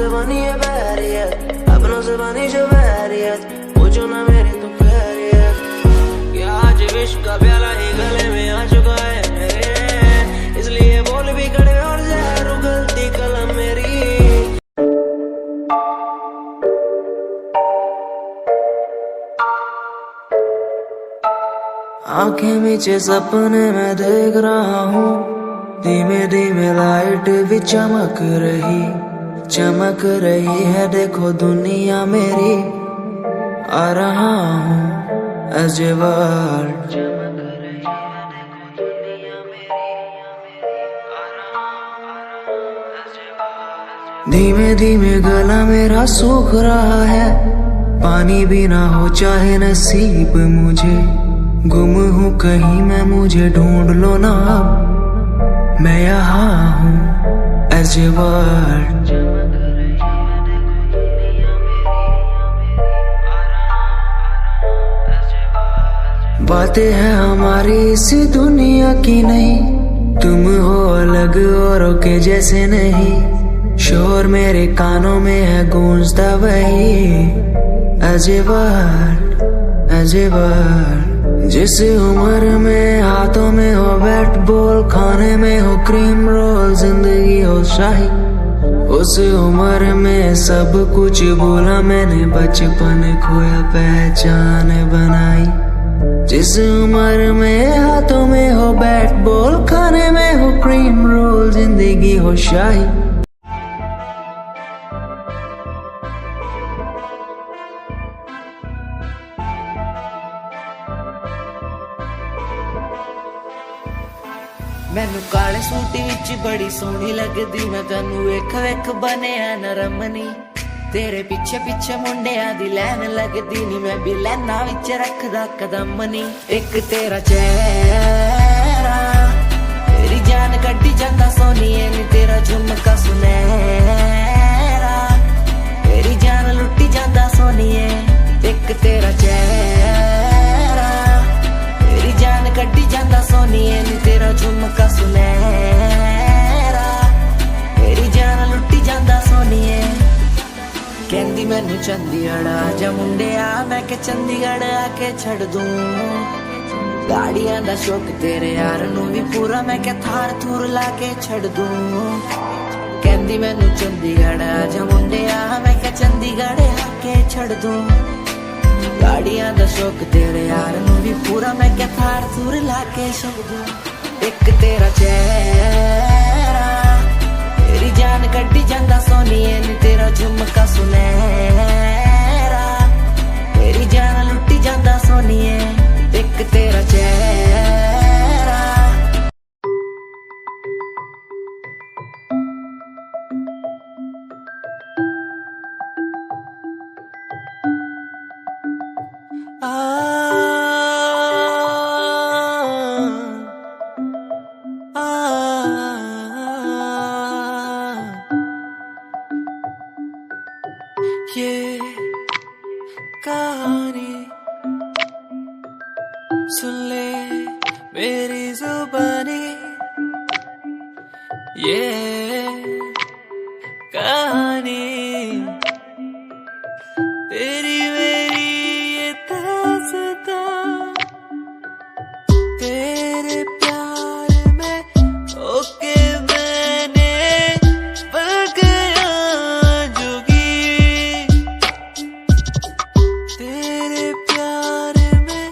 से बनी है बैरियत, अपनों से बनी जो बैरियत, पूछो ना मेरी तो खैरियत। क्या आज विश्व का प्याला ही गले में आ चुका है मेरे, इसलिए बोल भी कड़े और जहर उगलती कलम मेरी। आंखें मीचे सपने में देख रहा हूँ, धीमे धीमे लाइट भी चमक रही है, देखो दुनिया मेरी। आ रहा हूँ एज ए वर्ल्ड, धीमे धीमे गला मेरा सूख रहा है, पानी भी ना हो चाहे नसीब मुझे, गुम हूँ कहीं मैं मुझे ढूंढ लो ना अब, मैं यहाँ हूँ एज ए वर्ल्ड। बातें हैं हमारी इसी दुनिया की नहीं, तुम हो अलग औरों के जैसे नहीं, शोर मेरे कानों में है गूंजता वही as a world, as a world. जिस उम्र में हाथों में हो बैट बॉल, खाने में हो क्रीम रोल, जिंदगी हो शाही, उस उम्र में सब कुछ भूला मैंने, बचपन खोया पहचान बनाई। जिस उम्र में हाथों में हो बैट बॉल, खाने में हो क्रीम रोल, जिंदगी हो शाही। मैनू काले सूट विच बड़ी सोहनी लगदी, मैं तैनू वेख वेख बनिया नरमनी, तेरे पीछे पीछे मुंडिया दी लैन लगदी नी, मैं भी लैना विच रखदा कदम नी। एक तेरा चेहरा तेरी जान कड्डी जांदा सोनिए नी, तेरा झुमका सुनहरा तेरी जान लुट्टी जांदा सोनिए। एक तेरा चेहरा तेरी जान कड्डी जांदा सोनिए नी, तेरा झुमका सुनहरा तेरी जान लुट्टी जांदा सोनिए। कहंदी मैनू चंडीगढ़ आजा मुंडिया, मैं के चंडीगढ़ आके छड़ दूं, गाड़ियां दा शौक तेरे यार नू भी पूरा, मैं के थार थूर लाके छड़ दूं। कहंदी मैनू चंडीगढ़ आजा मुंडिया, मैं के चंडीगढ़ आके छड़ दूं, गाड़ियां दा शौक तेरे यार नू भी पूरा, मैं के थार थूर लाके छड़ दूं। एक तेरा चेहरा तेरी जान कड्डी जांदा सोनिए नी, तेरा झुमका सुनहरा तेरी जान लुट्टी जांदा सोनिए। एक तेरा चेहरा ये कहानी सुन ले मेरी जुबानी, ये कहानी तेरी मेरी ये दास्तां, तेरे प्यार में होके मैंने बन गया जोगी, तेरे प्यार में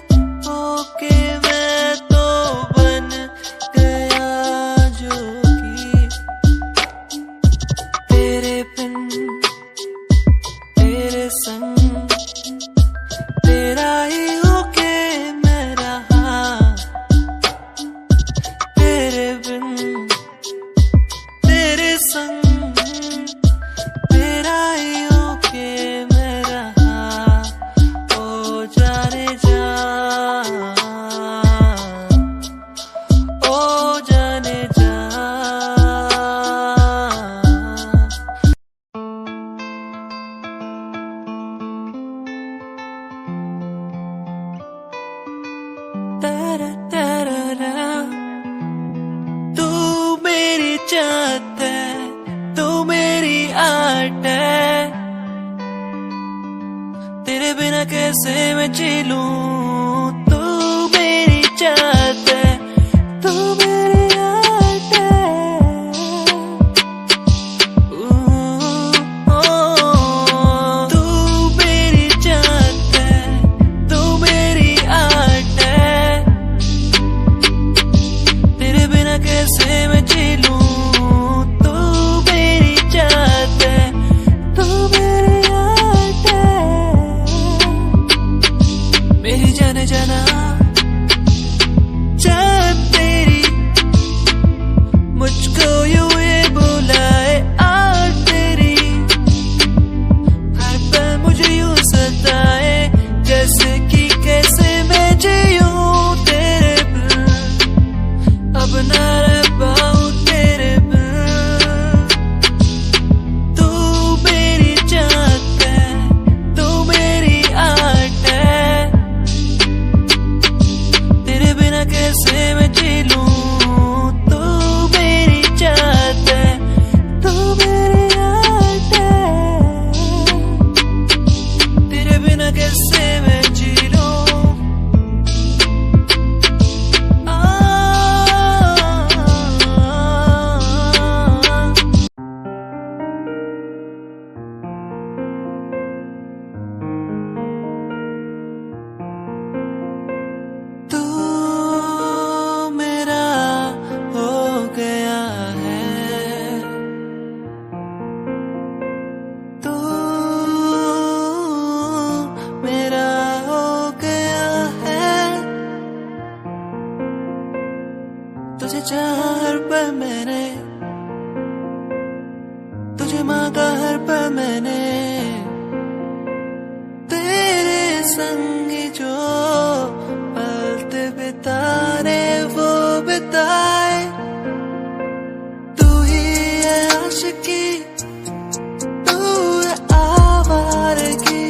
होके मैं तो बन गया जोगी, तेरे बिन कैसे मैं जी लूं, तू मेरी चाहत है, तू मेरी आट है। तू मेरी चाहत है, तू मेरी आट है। तेरे बिना कैसे मैं जी लूं, तू मेरी चाहत है, तू मेरी आट है। मेरी जाने जाना चाहत तेरी, मुझको यूं ये बुलाए आज तेरी। हर पल मुझे यूं सताए, जैसे कि कैसे मैं जीऊं तेरे बिन, अब ना रह पाऊं तेरे बिन। तू मेरी चाहत है, तू मेरी आट है। तेरे बिना कैसे मैं जी लूं, तू मेरी चाहत है, तू मेरी आट है। तेरे बिना कैसे मैं जी लूं। तू मेरा हो गया है, तू मेरा हो गया है। तुझे चाहा हर पल मैंने, तुझे मांगा हर पल मैंने। तेरे संग जो पल बिताने वो बिताए। तू ही है आशिकी, तू है आवारगी,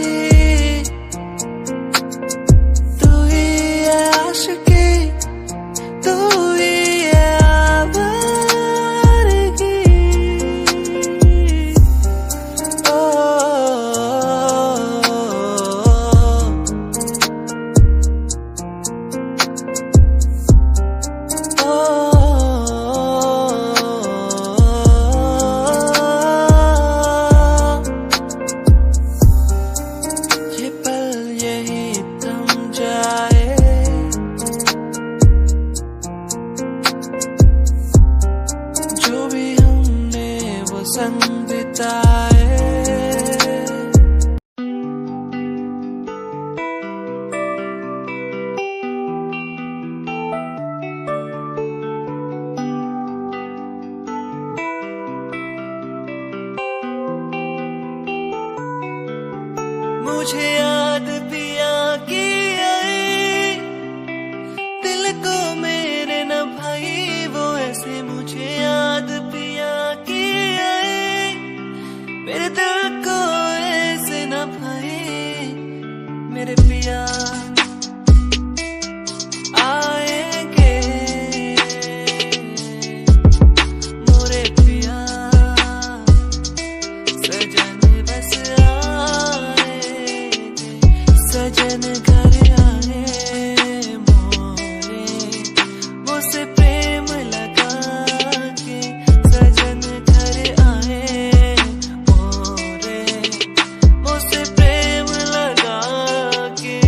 तू ही है आशिकी, तू ही है आवारगी। ये पल यही थम जाए, जो भी हमने वो संग बिताए। मुझे याद पिया की आई, दिल को मेरे न भाई वो ऐसे। मुझे याद पिया की आई, मेरे दिल को ऐसे न भाई। मेरे पिया आएंगे, मोरे पिया सजन बस आएंगे। सजन घर आए मोरे, मुझसे प्रेम लगा के। सजन घर आए मोरे, मुझसे प्रेम लगा के।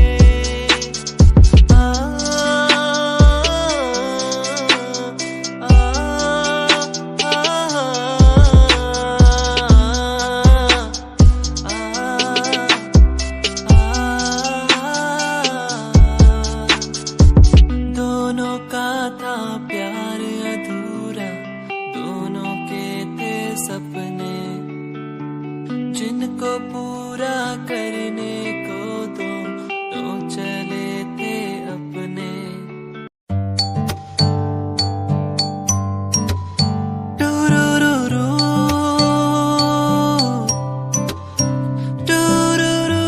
दोनों का था प्यार अधूरा, दोनों के थे सपने, जिनको पूरा करने को दोनों चले थे अपने। टूरूरूरू, टूरूरू।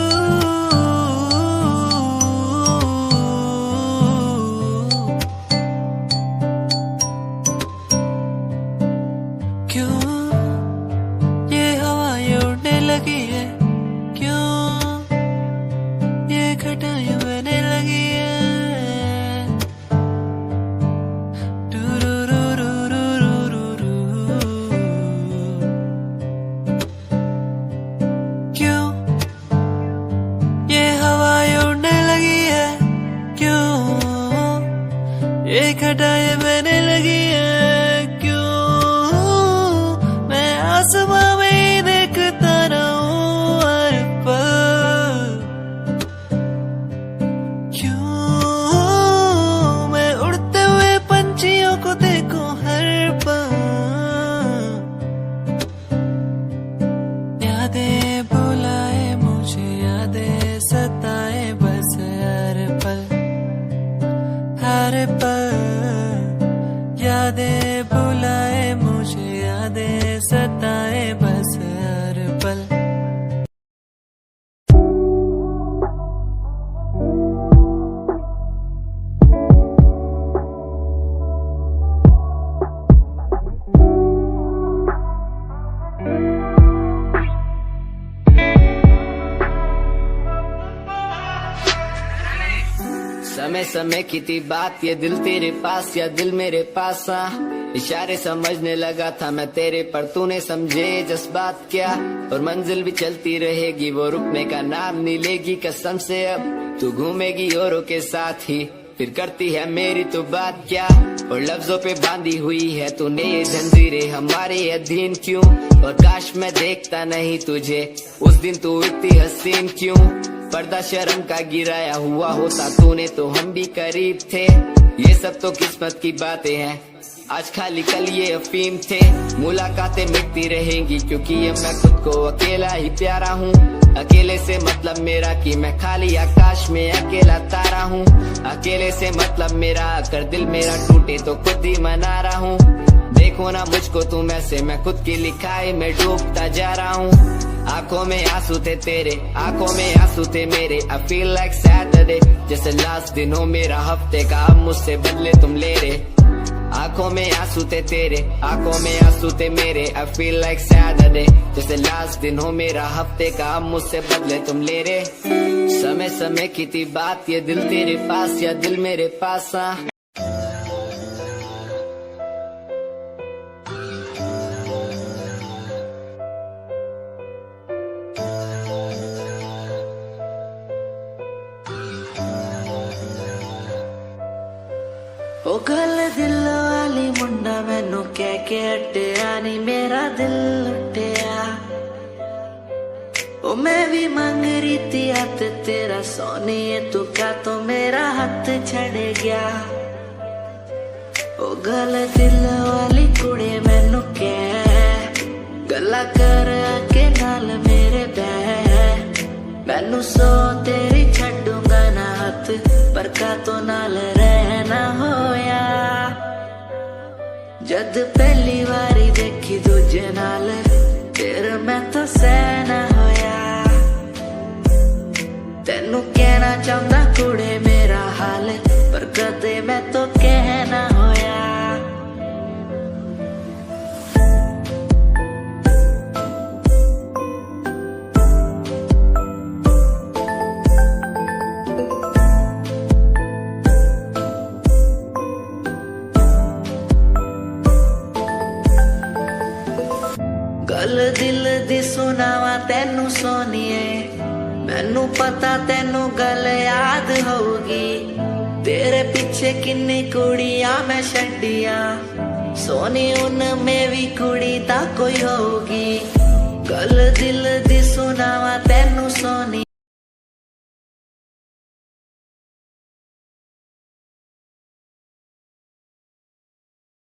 क्यों ये हवा ये उड़ने लगी है, क्यों ये यादें बुलाए मुझे, यादें सताए बस हर पल हर पल। यादें बुलाए मुझे, यादें सताए बस हर पल। समय समय की थी बात, ये दिल तेरे पास या दिल मेरे पास। इशारे समझने लगा था मैं तेरे, पर तूने समझे जज्बात क्या। और मंजिल भी चलती रहेगी, वो रुकने का नाम नहीं लेगी कसम से। अब तू घूमेगी औरों के साथ ही, फिर करती है मेरी तो बात क्या। और लफ्जों पे बांधी हुई है तूने ये जंजीरें हमारे अधीन क्यों। और काश मैं देखता नहीं तुझे उस दिन, तू इतनी हसीन क्यों। पर्दा शर्म का गिराया हुआ होता तूने तो हम भी करीब थे। ये सब तो किस्मत की बातें हैं, आज खाली कल ये अफीम थे। मुलाकातें मिटती रहेंगी क्योंकि ये मैं खुद को अकेला ही प्यारा हूँ। अकेले से मतलब मेरा कि मैं खाली आकाश में अकेला तारा हूँ। अकेले से मतलब मेरा अगर दिल मेरा टूटे तो खुद ही मना रहा हूँ। देखो ना मुझको तुम ऐसे, मैं खुद की लिखाई में डूबता जा रहा हूँ। आंखों में आंसू थे तेरे, आंखों में आंसू थे मेरे। I feel like Saturday, जैसे लास्ट दिन हो मेरा हफ्ते का, अब मुझसे बदले तुम ले रहे। आंखों में आंसू थे तेरे, आंखों में आंसू थे मेरे। I feel like Saturday, जैसे लास्ट दिन हो मेरा हफ्ते का, अब मुझसे बदले तुम ले रहे। समय समय की थी बात, ये दिल तेरे पास या दिल मेरे पास। ओ गल दिल वाली मुंडा मैनू कह के हटिया नी, मेरा दिल लुटिया। ओ मैं भी मांग रही थी हाथ तेरा सोनिए, तू क्या तो मेरा हाथ छड़ गया। ओ गल दिल वाली कुड़े मैनू कह गल्ला कर के नाल मेरे बह। मैनू सो तेरी छड्डूंगा ना हाथ, पर का तो नाल रहना होया। जद पहली बारी देखी दूजे नाल, फिर मैं तो सहना होया। तेनू कहना चाहता कुड़े मेरा हाल, पर कदे मैं तो कहना होया। गल दिल दी सुनावा तेनू सोनिए, मैनू पता तेनू गल याद होगी। तेरे पीछे किन्नी कुड़ियां मैं छड्डियां, सोनी उनमें भी कुड़ी ता कोई होगी। गल दिल दी सुनावा तेनू सोनी।